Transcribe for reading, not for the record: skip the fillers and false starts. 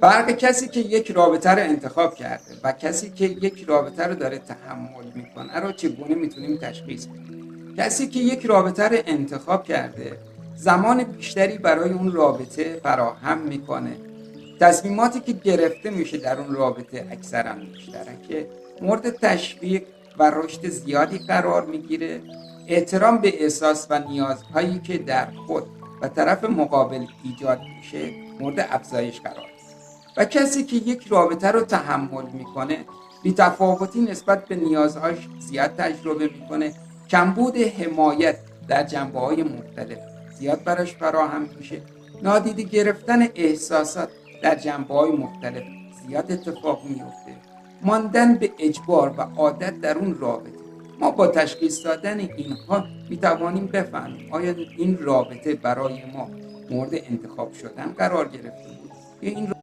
فرق کسی که یک رابطه رو انتخاب کرده و کسی که یک رابطه رو داره تحمل میکنه رو چگونه میتونیم تشخیص بدیم؟ کسی که یک رابطه رو انتخاب کرده زمان بیشتری برای اون رابطه فراهم میکنه. تصمیماتی که گرفته میشه در اون رابطه اکثرا بیشتره که مورد تشویق و رشد زیادی قرار میگیره. احترام به احساس و نیازهایی که در خود و طرف مقابل ایجاد میشه مورد افزایش قرار میگیره. و کسی که یک رابطه رو تحمل میکنه بی‌تفاوتی نسبت به نیازهاش زیاد تجربه میکنه. کمبود حمایت در جنبه‌های مختلف زیاد براش فراهم میشه. نادیده گرفتن احساسات در جنبه‌های مختلف زیاد اتفاق میفته. ماندن به اجبار و عادت در اون رابطه. ما با تشخیص دادن اینها میتوانیم بفهمیم آیا این رابطه برای ما مورد انتخاب شدن قرار گرفته بود یا این